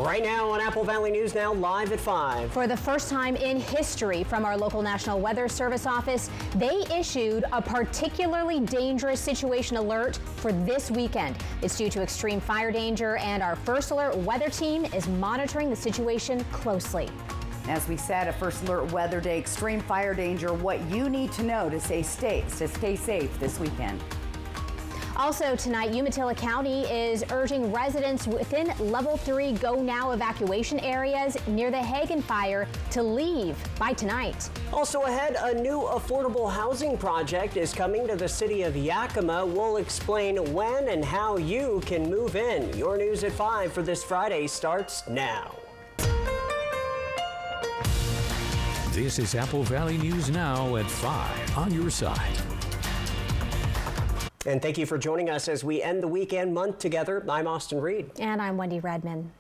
Right now on Apple Valley News Now, live at 5. For the first time in history from our local National Weather Service office, they issued a particularly dangerous situation alert for this weekend. It's due to extreme fire danger, and our First Alert weather team is monitoring the situation closely. As we said, a First Alert weather day, extreme fire danger, what you need to know to stay safe this weekend. Also tonight, Umatilla County is urging residents within Level 3 Go Now evacuation areas near the Hagen fire to leave by tonight. Also ahead, a new affordable housing project is coming to the city of Yakima. We'll explain when and how you can move in. Your news at 5 for this Friday starts now. This is Apple Valley News Now at 5 on your side. And thank you for joining us as we end the weekend month together. I'm Austin Reed. And I'm Wendy Redman.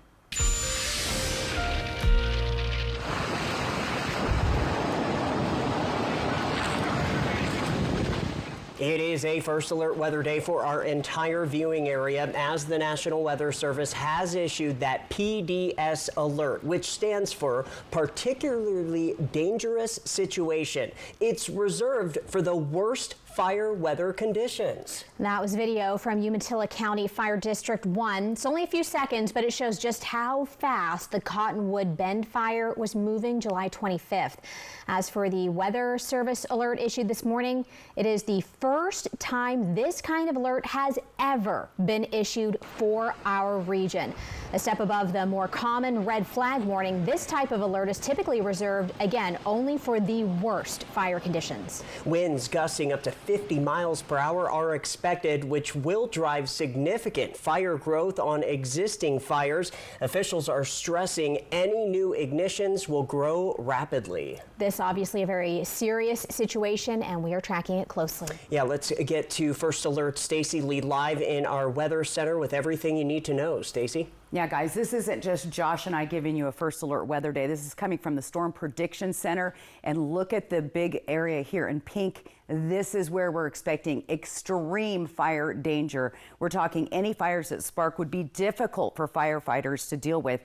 It is a First Alert weather day for our entire viewing area as the National Weather Service has issued that PDS alert, which stands for Particularly Dangerous Situation. It's reserved for the worst fire weather conditions. That was video from Umatilla County Fire District 1. It's only a few seconds, but it shows just how fast the Cottonwood Bend fire was moving July 25th. As for the Weather Service alert issued this morning, it is the first time this kind of alert has ever been issued for our region. A step above the more common red flag warning, this type of alert is typically reserved, again, only for the worst fire conditions. Winds gusting up to 50 miles per hour are expected, which will drive significant fire growth on existing fires. Officials are stressing any new ignitions will grow rapidly. This obviously a very serious situation, and we are tracking it closely. Yeah, let's get to First Alert. Stacy Lee live in our weather center with everything you need to know. Stacy? Yeah, guys, this isn't just Josh and I giving you a First Alert weather day. This is coming from the Storm Prediction Center. And look at the big area here in pink. This is where we're expecting extreme fire danger. We're talking any fires that spark would be difficult for firefighters to deal with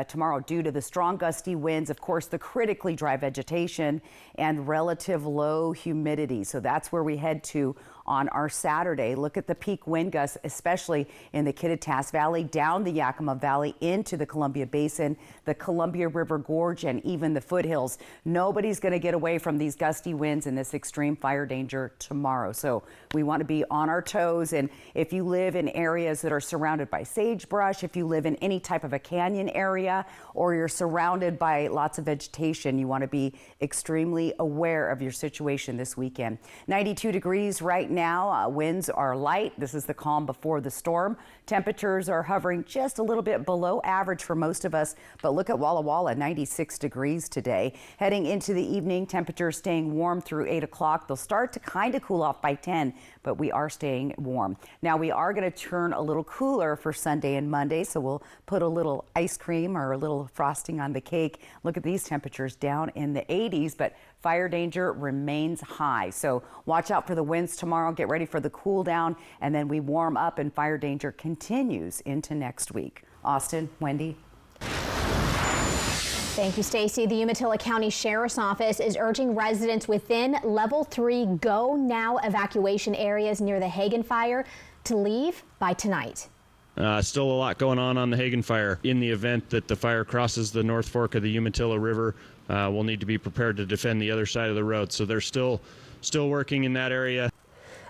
tomorrow due to the strong gusty winds, of course, the critically dry vegetation and relative low humidity. So that's where we head to on our Saturday. Look at the peak wind gusts, especially in the Kittitas Valley, down the Yakima Valley into the Columbia Basin, the Columbia River Gorge, and even the foothills. Nobody's going to get away from these gusty winds and this extreme fire danger tomorrow. So we want to be on our toes. And if you live in areas that are surrounded by sagebrush, if you live in any type of a canyon area, or you're surrounded by lots of vegetation, you want to be extremely aware of your situation this weekend. 92 degrees right now. Winds are light. This is the calm before the storm. Temperatures are hovering just a little bit below average for most of us, but look at Walla Walla, 96 degrees today. Heading into the evening, temperatures staying warm through 8 o'clock. They'll start to kind of cool off by 10, but we are staying warm. Now we are going to turn a little cooler for Sunday and Monday, so we'll put a little ice cream or a little frosting on the cake. Look at these temperatures down in the 80s, but fire danger remains high. So watch out for the winds tomorrow. Get ready for the cool down, and then we warm up and fire danger continues into next week. Austin, Wendy. Thank you, Stacy. The Umatilla County Sheriff's Office is urging residents within Level 3 Go Now evacuation areas near the Hagen fire to leave by tonight. Still a lot going on the Hagen fire. In the event that the fire crosses the North Fork of the Umatilla River, we'll need to be prepared to defend the other side of the road. So they're still working in that area.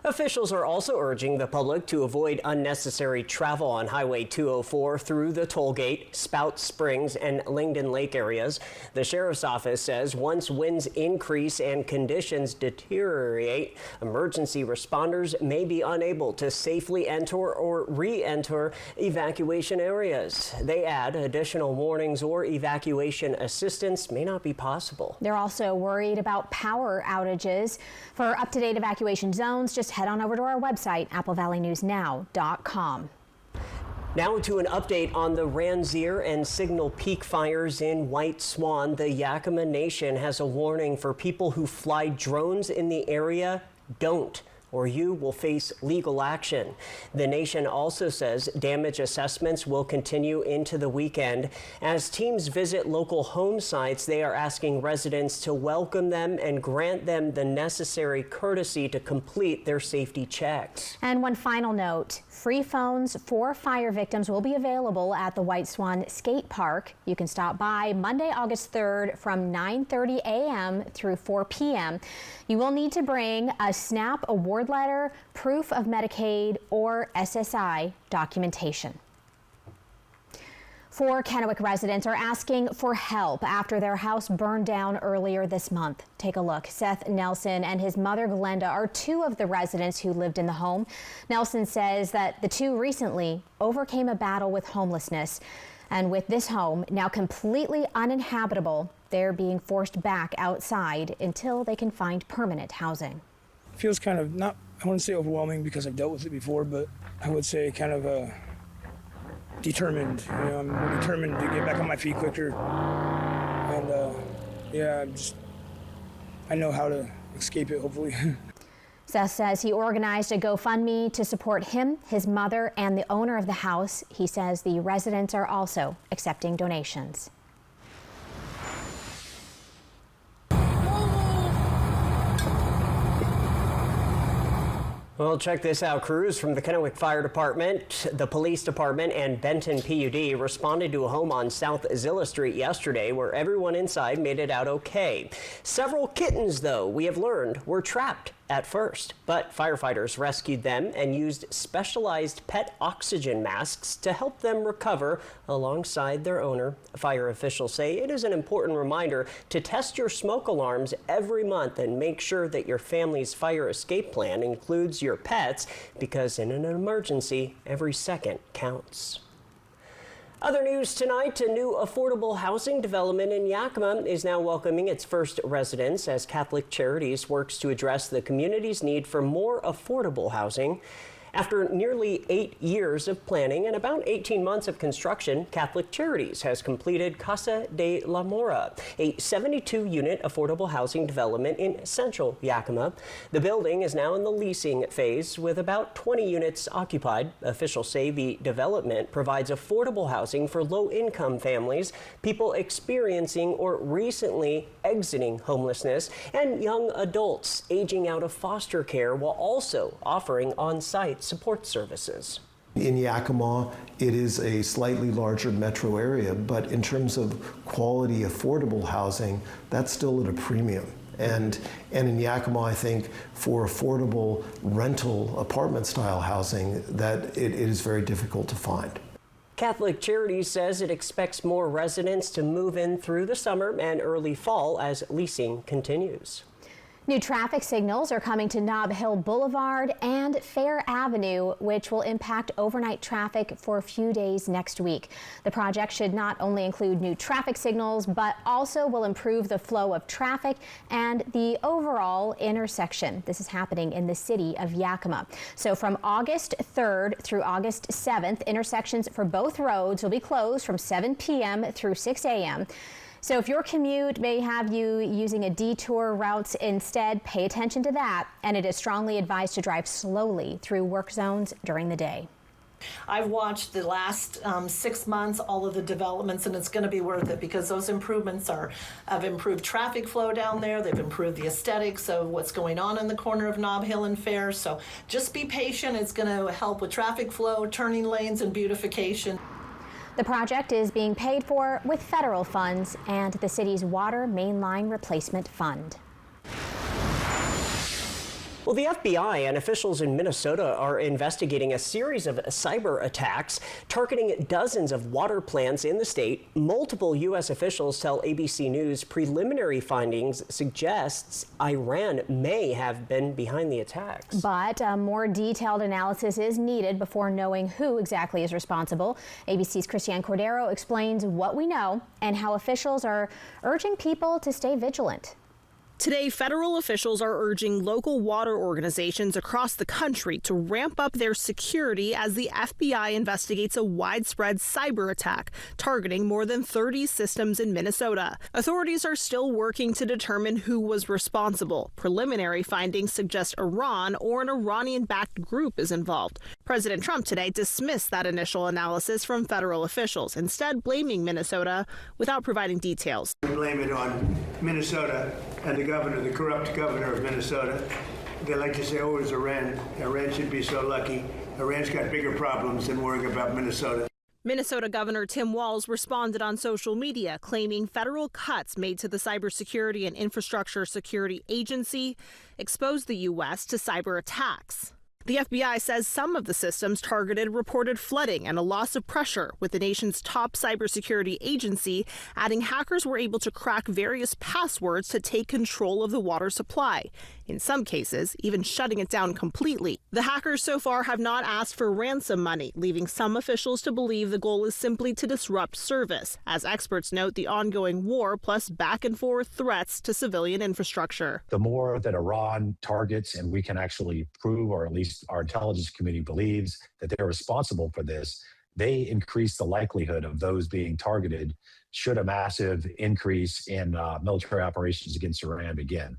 Officials are also urging the public to avoid unnecessary travel on Highway 204 through the toll gate, Spout Springs, and Langdon Lake areas. The Sheriff's Office says once winds increase and conditions deteriorate, emergency responders may be unable to safely enter or re-enter evacuation areas. They add additional warnings or evacuation assistance may not be possible. They're also worried about power outages. For up-to-date evacuation zones, just head on over to our website, applevalleyNewsNow.com. Now to an update on the Ranzier and Signal Peak fires in White Swan. The Yakima Nation has a warning for people who fly drones in the area. Don't. or you will face legal action. The Nation also says damage assessments will continue into the weekend. As teams visit local home sites, they are asking residents to welcome them and grant them the necessary courtesy to complete their safety checks. And one final note, free phones for fire victims will be available at the White Swan Skate Park. You can stop by Monday, August 3rd from 9:30 a.m. through 4 p.m. You will need to bring a SNAP award letter, proof of Medicaid, or SSI documentation. 4 Kennewick residents are asking for help after their house burned down earlier this month. Take a look. Seth Nelson and his mother Glenda are 2 of the residents who lived in the home. Nelson says that the 2 recently overcame a battle with homelessness. And with this home now completely uninhabitable, they're being forced back outside until they can find permanent housing. It feels kind of not, I wouldn't say overwhelming because I've dealt with it before, but I would say kind of determined. You know, I'm more determined to get back on my feet quicker. And yeah, I know how to escape it, hopefully. Seth says he organized a GoFundMe to support him, his mother, and the owner of the house. He says the residents are also accepting donations. Well, check this out. Crews from the Kennewick Fire Department, the Police Department, and Benton PUD responded to a home on South Zilla Street yesterday where everyone inside made it out okay. Several kittens, though, we have learned, were trapped at first, but firefighters rescued them and used specialized pet oxygen masks to help them recover alongside their owner. Fire officials say it is an important reminder to test your smoke alarms every month and make sure that your family's fire escape plan includes your pets, because in an emergency, every second counts. Other news tonight, a new affordable housing development in Yakima is now welcoming its first residents as Catholic Charities works to address the community's need for more affordable housing. After nearly 8 years of planning and about 18 months of construction, Catholic Charities has completed Casa de la Mora, a 72-unit affordable housing development in central Yakima. The building is now in the leasing phase with about 20 units occupied. Officials say the development provides affordable housing for low-income families, people experiencing or recently exiting homelessness, and young adults aging out of foster care, while also offering on-site support services. In Yakima, it is a slightly larger metro area, but in terms of quality, affordable housing, that's still at a premium. And in Yakima, I think for affordable rental apartment style housing, that it is very difficult to find. Catholic Charities says it expects more residents to move in through the summer and early fall as leasing continues. New traffic signals are coming to Nob Hill Boulevard and Fair Avenue, which will impact overnight traffic for a few days next week. The project should not only include new traffic signals, but also will improve the flow of traffic and the overall intersection. This is happening in the city of Yakima. So from August 3rd through August 7th, intersections for both roads will be closed from 7 p.m. through 6 a.m. So if your commute may have you using a detour routes instead, pay attention to that. And it is strongly advised to drive slowly through work zones during the day. I've watched the last 6 months, all of the developments, and it's going to be worth it because those improvements have improved traffic flow down there. They've improved the aesthetics of what's going on in the corner of Nob Hill and Fair. So just be patient. It's going to help with traffic flow, turning lanes, and beautification. The project is being paid for with federal funds and the city's water main line replacement fund. Well, the FBI and officials in Minnesota are investigating a series of cyber attacks targeting dozens of water plants in the state. Multiple U.S. officials tell ABC News preliminary findings suggests Iran may have been behind the attacks. But a more detailed analysis is needed before knowing who exactly is responsible. ABC's Christiane Cordero explains what we know and how officials are urging people to stay vigilant. Today, federal officials are urging local water organizations across the country to ramp up their security as the FBI investigates a widespread cyber attack targeting more than 30 systems in Minnesota. Authorities are still working to determine who was responsible. Preliminary findings suggest Iran or an Iranian-backed group is involved. President Trump today dismissed that initial analysis from federal officials, instead blaming Minnesota without providing details. We blame it on Minnesota and the governor, the corrupt governor of Minnesota. They like to say, oh, it was Iran. Iran should be so lucky. Iran's got bigger problems than worrying about Minnesota. Minnesota Governor Tim Walz responded on social media, claiming federal cuts made to the Cybersecurity and Infrastructure Security Agency exposed the U.S. to cyber attacks. The FBI says some of the systems targeted reported flooding and a loss of pressure, with the nation's top cybersecurity agency adding hackers were able to crack various passwords to take control of the water supply, in some cases even shutting it down completely. The hackers so far have not asked for ransom money, leaving some officials to believe the goal is simply to disrupt service, as experts note the ongoing war plus back-and-forth threats to civilian infrastructure. The more that Iran targets, and we can actually prove, or at least our intelligence community believes, that they're responsible for this, they increase the likelihood of those being targeted should a massive increase in military operations against Iran begin.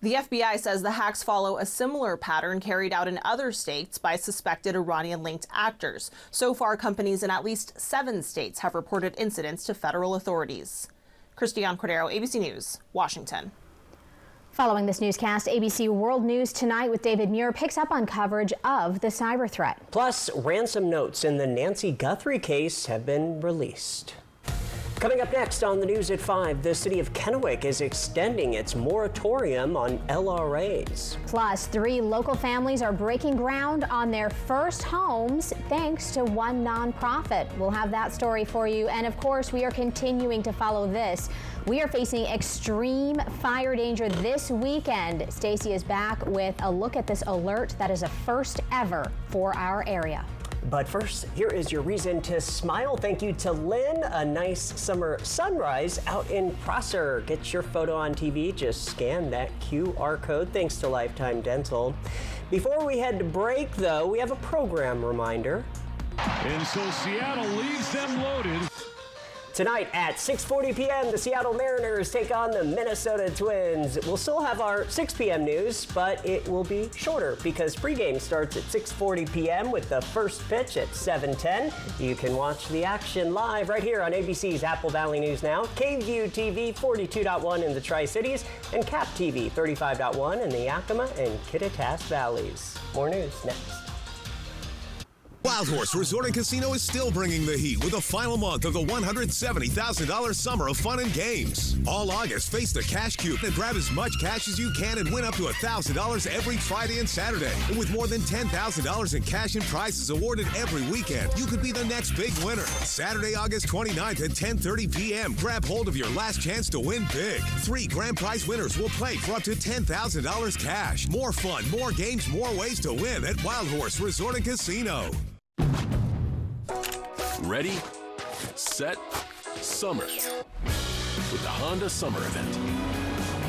The FBI says the hacks follow a similar pattern carried out in other states by suspected Iranian-linked actors. So far, companies in at least 7 states have reported incidents to federal authorities. Christiane Cordero, ABC News, Washington. Following this newscast, ABC World News Tonight with David Muir picks up on coverage of the cyber threat. Plus, ransom notes in the Nancy Guthrie case have been released. Coming up next on the news at 5, the city of Kennewick is extending its moratorium on LRAs. Plus, 3 local families are breaking ground on their first homes thanks to one nonprofit. We'll have that story for you. And of course, we are continuing to follow this. We are facing extreme fire danger this weekend. Stacy is back with a look at this alert that is a first ever for our area. But first, here is your reason to smile. Thank you to Lynn. A nice summer sunrise out in Prosser. Get your photo on TV. Just scan that QR code. Thanks to Lifetime Dental. Before we head to break, though, we have a program reminder. And so Seattle leaves them loaded. Tonight at 6:40 p.m., the Seattle Mariners take on the Minnesota Twins. We'll still have our 6 p.m. news, but it will be shorter because pregame starts at 6:40 p.m. with the first pitch at 7:10. You can watch the action live right here on ABC's Apple Valley News Now, KVUE TV 42.1 in the Tri-Cities, and Cap TV 35.1 in the Yakima and Kittitas Valleys. More news next. Wild Horse Resort and Casino is still bringing the heat with the final month of the $170,000 summer of fun and games. All August, face the Cash Cube and grab as much cash as you can and win up to $1,000 every Friday and Saturday. And with more than $10,000 in cash and prizes awarded every weekend, you could be the next big winner. Saturday, August 29th at 10:30 p.m. Grab hold of your last chance to win big. 3 grand prize winners will play for up to $10,000 cash. More fun, more games, more ways to win at Wild Horse Resort and Casino. Ready, set, summer with the Honda Summer Event.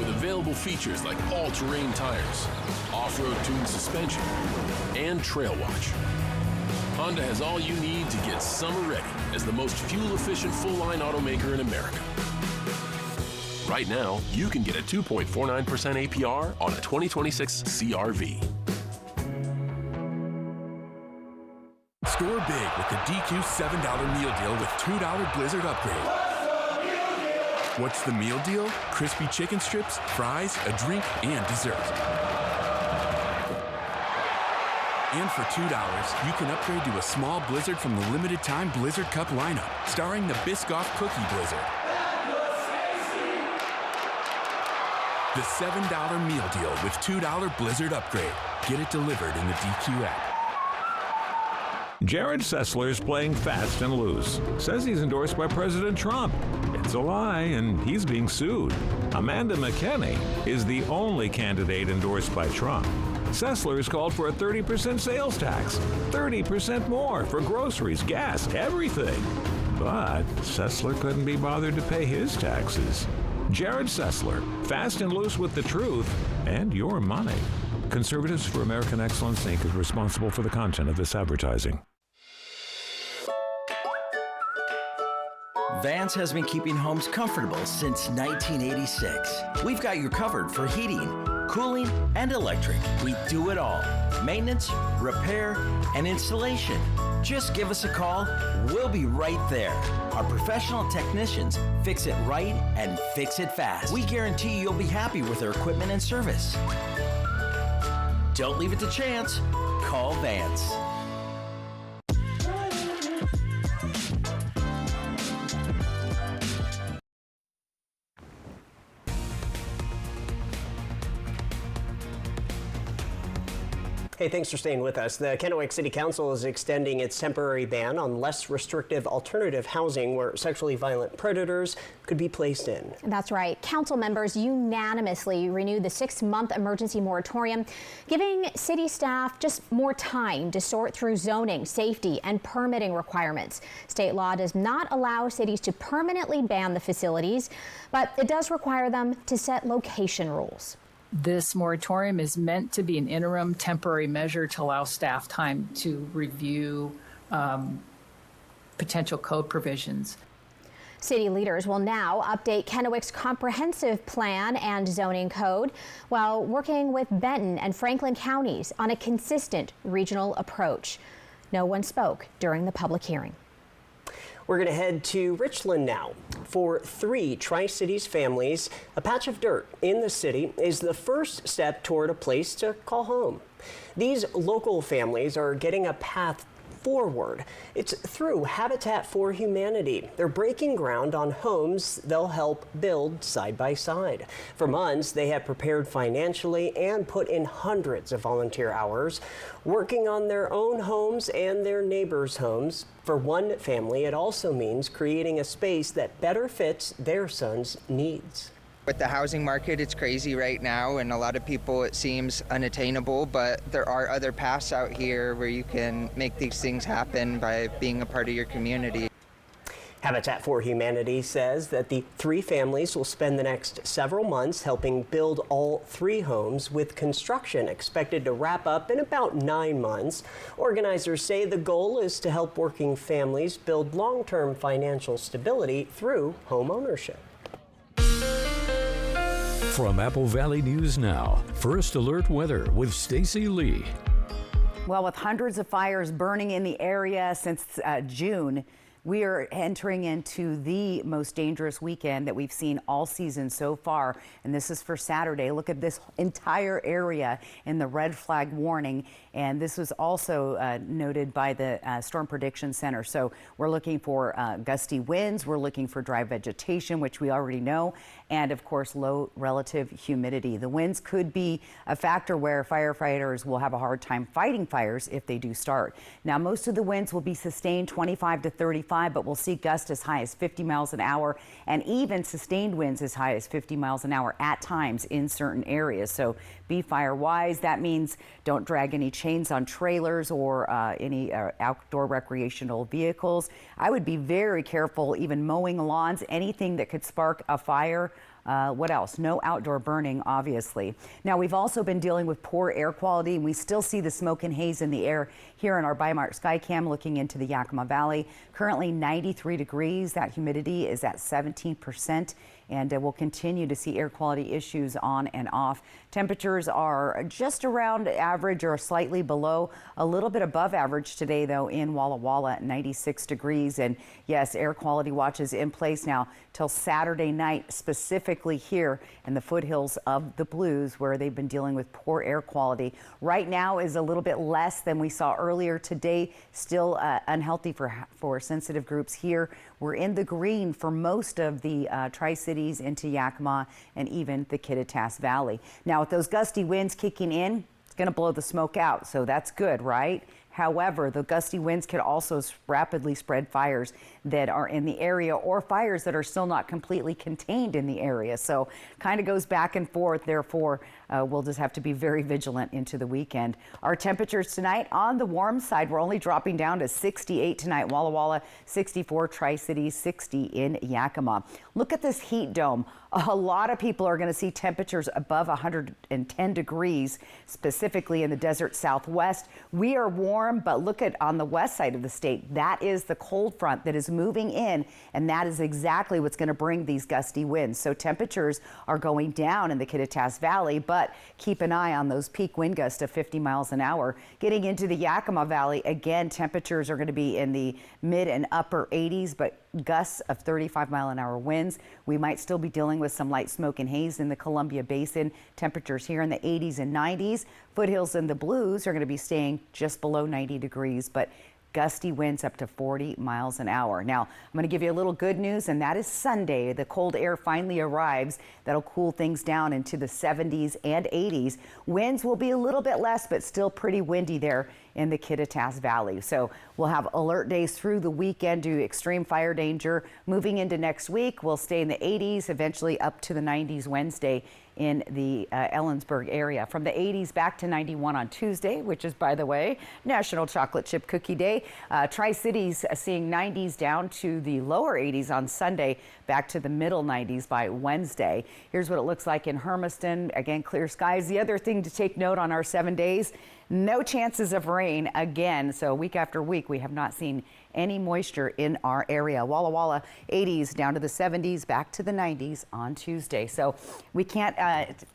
With available features like all-terrain tires, off-road tuned suspension, and Trail Watch. Honda has all you need to get summer ready as the most fuel-efficient full-line automaker in America. Right now, you can get a 2.49% APR on a 2026 CR-V. Score big with the DQ $7 meal deal with $2 Blizzard upgrade. What's the meal deal? Crispy chicken strips, fries, a drink, and dessert. And for $2, you can upgrade to a small Blizzard from the limited time Blizzard Cup lineup, starring the Biscoff Cookie Blizzard. The $7 meal deal with $2 Blizzard upgrade. Get it delivered in the DQ app. Jared Sessler's playing fast and loose. Says he's endorsed by President Trump. It's a lie, and he's being sued. Amanda McKenney is the only candidate endorsed by Trump. Sessler has called for a 30% sales tax, 30% more for groceries, gas, everything. But Sessler couldn't be bothered to pay his taxes. Jared Sessler, fast and loose with the truth and your money. Conservatives for American Excellence Inc. is responsible for the content of this advertising. Vance has been keeping homes comfortable since 1986. We've got you covered for heating, cooling, and electric. We do it all. Maintenance, repair, and installation. Just give us a call. We'll be right there. Our professional technicians fix it right and fix it fast. We guarantee you'll be happy with our equipment and service. Don't leave it to chance. Call Vance. Hey, thanks for staying with us. The Kennewick City Council is extending its temporary ban on less restrictive alternative housing where sexually violent predators could be placed in. That's right. Council members unanimously renewed the 6-month emergency moratorium, giving city staff just more time to sort through zoning, safety, and permitting requirements. State law does not allow cities to permanently ban the facilities, but it does require them to set location rules. This moratorium is meant to be an interim temporary measure to allow staff time to review potential code provisions. City leaders will now update Kennewick's comprehensive plan and zoning code while working with Benton and Franklin counties on a consistent regional approach. No one spoke during the public hearing. We're going to head to Richland now. For 3 Tri-Cities families, a patch of dirt in the city is the first step toward a place to call home. These local families are getting a path forward. It's through Habitat for Humanity. They're breaking ground on homes they'll help build side by side. For months, they have prepared financially and put in hundreds of volunteer hours, working on their own homes and their neighbors' homes. For one family, it also means creating a space that better fits their son's needs. With the housing market, it's crazy right now, and a lot of people, it seems unattainable, but there are other paths out here where you can make these things happen by being a part of your community. Habitat for Humanity says that the 3 families will spend the next several months helping build all 3 homes, with construction expected to wrap up in about 9 months. Organizers say the goal is to help working families build long-term financial stability through home ownership. From Apple Valley News Now, First Alert Weather with Stacy Lee. Well, with hundreds of fires burning in the area since June, we are entering into the most dangerous weekend that we've seen all season so far. And this is for Saturday. Look at this entire area in the red flag warning. And this was also noted by the Storm Prediction Center. So we're looking for gusty winds. We're looking for dry vegetation, which we already know. And of course, low relative humidity. The winds could be a factor where firefighters will have a hard time fighting fires if they do start. Now, most of the winds will be sustained 25 to 35, but we'll see gusts as high as 50 miles an hour and even sustained winds as high as 50 miles an hour at times in certain areas. So be fire wise. That means don't drag any chains on trailers or any outdoor recreational vehicles. I would be very careful even mowing lawns, anything that could spark a fire. What else? No outdoor burning, obviously. Now, we've also been dealing with poor air quality, and we still see the smoke and haze in the air here in our Bi-Mart Skycam looking into the Yakima Valley. Currently 93 degrees. That humidity is at 17%. And we'll continue to see air quality issues on and off. Temperatures are just around average or slightly below, a little bit above average today, though, in Walla Walla at 96 degrees. And yes, air quality watches in place now till Saturday night, specifically here in the foothills of the Blues, where they've been dealing with poor air quality. Right now is a little bit less than we saw earlier today, still unhealthy for sensitive groups here. We're in the green for most of the Tri-Cities into Yakima and even the Kittitas Valley. Now, with those gusty winds kicking in, it's going to blow the smoke out, so that's good, right? However, the gusty winds could also rapidly spread fires that are in the area or fires that are still not completely contained in the area. So kind of goes back and forth. Therefore, we'll just have to be very vigilant into the weekend. Our temperatures tonight on the warm side, we're only dropping down to 68 tonight. Walla Walla, 64, Tri-Cities, 60 in Yakima. Look at this heat dome A lot of people are going to see temperatures above 110 degrees, specifically in the desert Southwest. We are warm, but look at on the west side of the state. That is the cold front that is moving in, and that is exactly what's going to bring these gusty winds. So temperatures are going down in the Kittitas Valley, but keep an eye on those peak wind gusts of 50 miles an hour. Getting into the Yakima Valley, again, temperatures are going to be in the mid and upper 80s, but gusts of 35-mile-an-hour winds. We might still be dealing with some light smoke and haze in the Columbia Basin. Temperatures here in the 80s and 90s. Foothills and the Blues are going to be staying just below 90 degrees, but gusty winds up to 40 miles an hour. Now, I'm going to give you a little good news, and that is Sunday. The cold air finally arrives. That'll cool things down into the 70s and 80s. Winds will be a little bit less, but still pretty windy there in the Kittitas Valley. So we'll have alert days through the weekend due to extreme fire danger. Moving into next week, we'll stay in the 80s, eventually up to the 90s Wednesday in the Ellensburg area. From the 80s back to 91 on Tuesday, which is, by the way, National Chocolate Chip Cookie Day. Tri-Cities seeing 90s down to the lower 80s on Sunday, back to the middle 90s by Wednesday. Here's what it looks like in Hermiston. Again, clear skies. The other thing to take note on our 7 days, no chances of rain again. So week after week, we have not seen any moisture in our area. Walla Walla 80s down to the 70s, back to the 90s on Tuesday. So we can't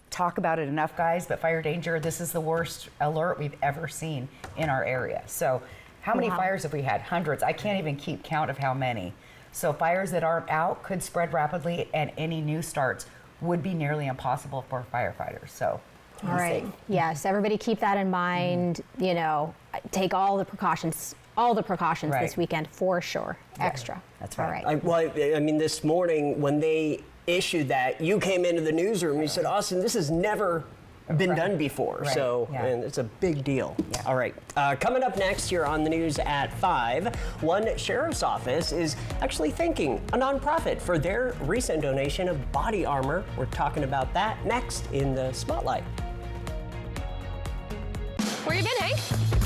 talk about it enough, guys, but fire danger, this is the worst alert we've ever seen in our area. So how many fires have we had? Hundreds. I can't even keep count of how many. So fires that aren't out could spread rapidly, and any new starts would be nearly impossible for firefighters. So all right. Yes, everybody keep that in mind. You know, take all the precautions this weekend for sure. Yeah, extra. That's right. All right. I mean, this morning when they issued that, you came into the newsroom, you said, Austin, this has never been done before. Right. So, Yeah. and it's a big deal. Yeah. All right. Coming up next here on the news at 5, one sheriff's office is actually thanking a nonprofit for their recent donation of body armor. We're talking about that next in the Spotlight. Where you been, Hank?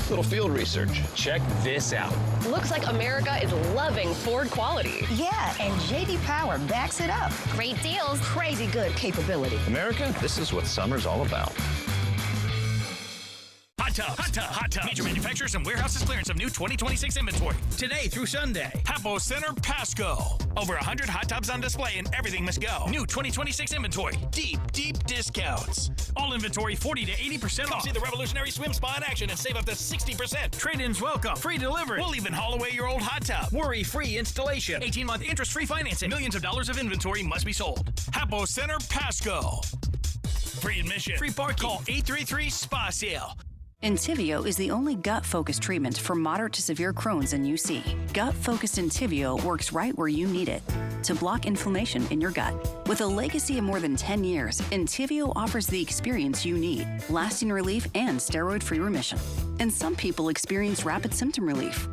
Little field research. Check this out. Looks like America is loving Ford quality. Yeah, and J.D. Power backs it up. Great deals. Crazy good capability. America, this is what summer's all about. Hot Tub. Major manufacturers and warehouses clearance of new 2026 inventory. Today through Sunday. Hapo Center, Pasco. Over 100 hot tubs on display and everything must go. New 2026 inventory. Deep discounts. All inventory 40 to 80% off. Come see the revolutionary swim spa in action and save up to 60%. Trade-ins welcome. Free delivery. We'll even haul away your old hot tub. Worry-free installation. 18-month interest-free financing. Millions of dollars of inventory must be sold. Hapo Center, Pasco. Free admission. Free parking. Call 833-SPA-SALE. Entyvio is the only gut-focused treatment for moderate to severe Crohn's and UC. Gut-focused Entyvio works right where you need it to block inflammation in your gut. With a legacy of more than 10 years, Entyvio offers the experience you need, lasting relief and steroid-free remission. And some people experience rapid symptom relief.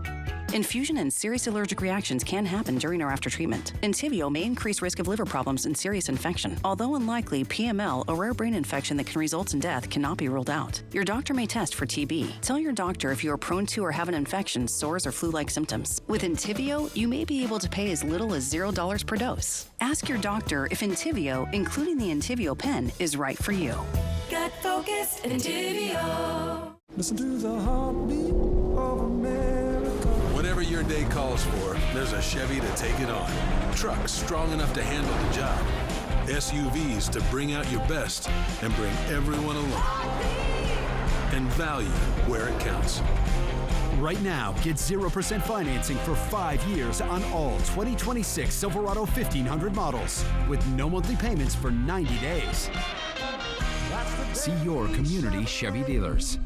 Infusion and serious allergic reactions can happen during or after treatment. Entyvio may increase risk of liver problems and serious infection. Although unlikely, PML, a rare brain infection that can result in death, cannot be ruled out. Your doctor may test for TB. Tell your doctor if you are prone to or have an infection, sores, or flu-like symptoms. With Entyvio, you may be able to pay as little as $0 per dose. Ask your doctor if Entyvio, including the Entyvio pen, is right for you. Gut focused Entyvio. Listen to the heartbeat of America. Whatever your day calls for, there's a Chevy to take it on. Trucks strong enough to handle the job. SUVs to bring out your best and bring everyone along. And value where it counts. Right now, get 0% financing for 5 years on all 2026 Silverado 1500 models with no monthly payments for 90 days. See your community Chevy dealers.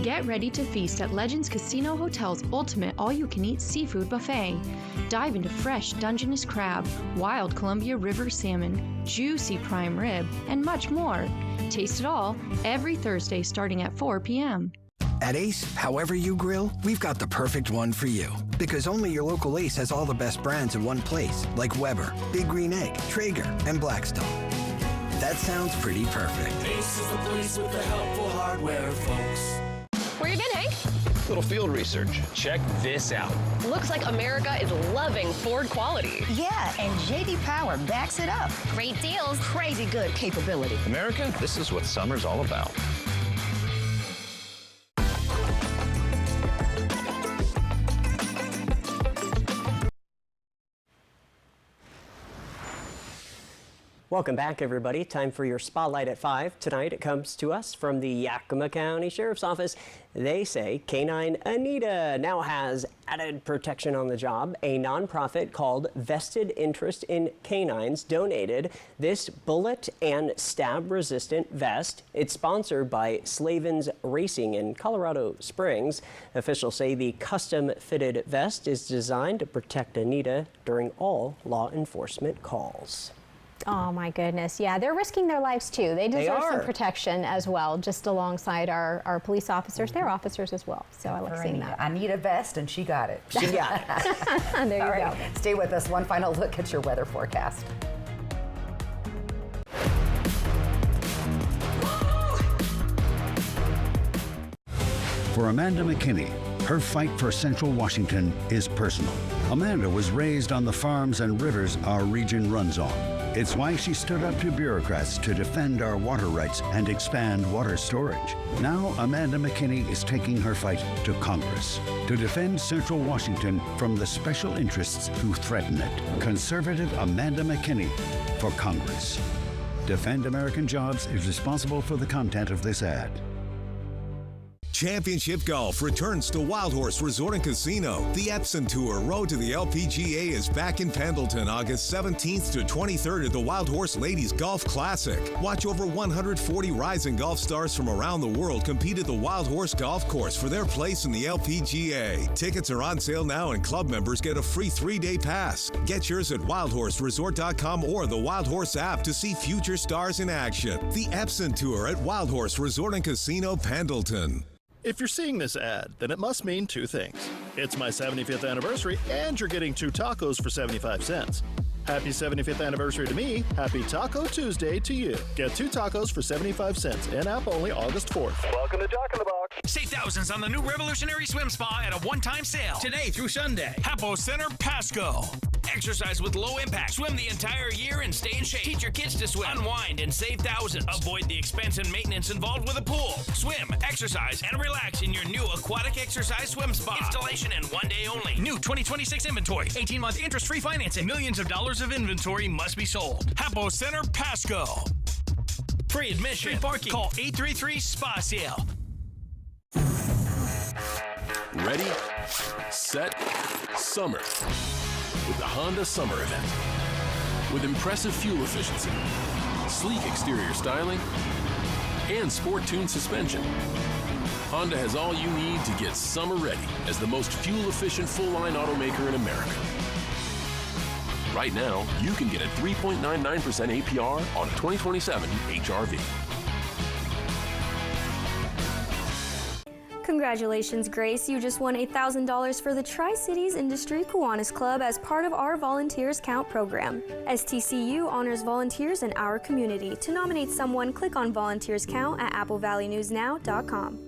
Get ready to feast at Legends Casino Hotel's ultimate all-you-can-eat seafood buffet. Dive into fresh Dungeness crab, wild Columbia River salmon, juicy prime rib, and much more. Taste it all every Thursday starting at 4 p.m. At Ace, however you grill, we've got the perfect one for you. Because only your local Ace has all the best brands in one place, like Weber, Big Green Egg, Traeger, and Blackstone. That sounds pretty perfect. Ace is the place with the helpful hardware, folks. Where you been, Hank? Little field research. Check this out. Looks like America is loving Ford quality. Yeah, and JD Power backs it up. Great deals. Crazy good capability. America, this is what summer's all about. Welcome back, everybody. Time for your Spotlight at 5. Tonight, it comes to us from the Yakima County Sheriff's Office. They say Canine Anita now has added protection on the job. A nonprofit called Vested Interest in Canines donated this bullet and stab-resistant vest. It's sponsored by Slavens Racing in Colorado Springs. Officials say the custom-fitted vest is designed to protect Anita during all law enforcement calls. Oh my goodness. Yeah, they're risking their lives too. They deserve some protection as well, just alongside our police officers. They're officers as well. So I like seeing that. I need a vest, and she got it. She got it. There you go. Stay with us. One final look at your weather forecast. For Amanda McKinney, her fight for Central Washington is personal. Amanda was raised on the farms and rivers our region runs on. It's why she stood up to bureaucrats to defend our water rights and expand water storage. Now, Amanda McKinney is taking her fight to Congress to defend Central Washington from the special interests who threaten it. Conservative Amanda McKinney for Congress. Defend American Jobs is responsible for the content of this ad. Championship Golf returns to Wild Horse Resort and Casino. The Epson Tour Road to the LPGA is back in Pendleton August 17th to 23rd at the Wild Horse Ladies Golf Classic. Watch over 140 rising golf stars from around the world compete at the Wild Horse Golf Course for their place in the LPGA. Tickets are on sale now, and club members get a free 3-day pass. Get yours at wildhorseresort.com or the Wild Horse app to see future stars in action. The Epson Tour at Wild Horse Resort and Casino, Pendleton. If you're seeing this ad, then it must mean two things. It's my 75th anniversary, and you're getting 2 tacos for 75 cents. Happy 75th anniversary to me. Happy Taco Tuesday to you. Get 2 tacos for 75 cents. In-app only August 4th. Welcome to Jack in the Box. Save thousands on the new Revolutionary Swim Spa at a one-time sale. Today through Sunday. Hapo Center, Pasco. Exercise with low impact. Swim the entire year and stay in shape. Teach your kids to swim. Unwind and save thousands. Avoid the expense and maintenance involved with a pool. Swim, exercise, and relax in your new aquatic exercise swim spa. Installation and 1 day only. New 2026 inventory. 18-month interest-free financing. Millions of dollars of inventory must be sold. Hapo Center, Pasco. Free admission. Free parking. Call 833-SPA-SALE. Ready, set, summer. With the Honda Summer Event. With impressive fuel efficiency, sleek exterior styling, and sport-tuned suspension, Honda has all you need to get summer ready as the most fuel-efficient full-line automaker in America. Right now, you can get a 3.99% APR on a 2027 HR-V. Congratulations, Grace. You just won $1,000 for the Tri-Cities Industry Kiwanis Club as part of our Volunteers Count program. STCU honors volunteers in our community. To nominate someone, click on Volunteers Count at applevalleyNewsNow.com.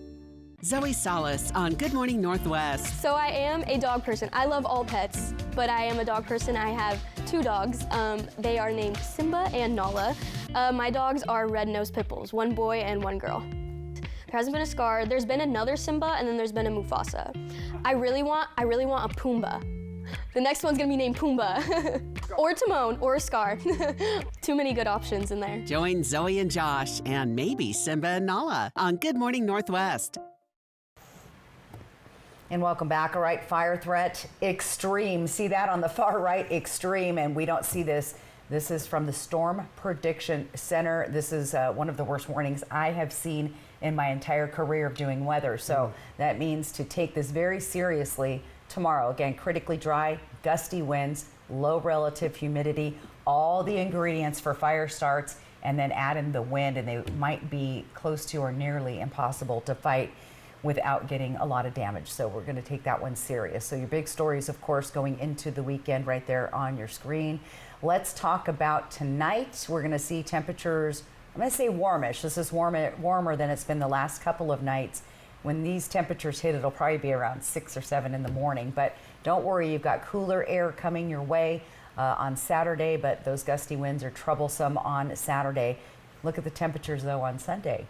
Zoe Salas on Good Morning Northwest. So I am a dog person. I love all pets, but I am a dog person. I have 2 dogs. They are named Simba and Nala. My dogs are red-nosed pit bulls, 1 boy and 1 girl. There hasn't been a Scar. There's been another Simba, and then there's been a Mufasa. I really want a Pumbaa. The next one's gonna be named Pumbaa, or Timon, or a Scar. Too many good options in there. Join Zoe and Josh, and maybe Simba and Nala on Good Morning Northwest. And welcome back. All right, fire threat extreme. See that on the far right, extreme, and we don't see this. This is from the Storm Prediction Center. This is one of the worst warnings I have seen in my entire career of doing weather. So that means to take this very seriously tomorrow. Again, critically dry, gusty winds, low relative humidity, all the ingredients for fire starts, and then add in the wind, and they might be close to or nearly impossible to fight without getting a lot of damage. So we're going to take that one serious. So your big stories, of course, going into the weekend right there on your screen. Let's talk about tonight. We're going to see temperatures, I'm going to say warmish. This is warmer than it's been the last couple of nights. when these temperatures hit, it'll probably be around 6 or 7 in the morning. But don't worry, you've got cooler air coming your way on Saturday, but those gusty winds are troublesome on Saturday. Look at the temperatures, though, on Sunday.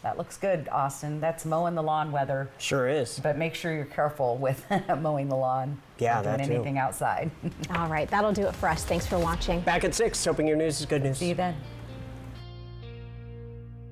That looks good, Austin. That's mowing the lawn weather. Sure is. But make sure you're careful with mowing the lawn. Yeah, or doing that too. anything outside. All right, that'll do it for us. Thanks for watching. Back at 6, hoping your news is good news. See you then.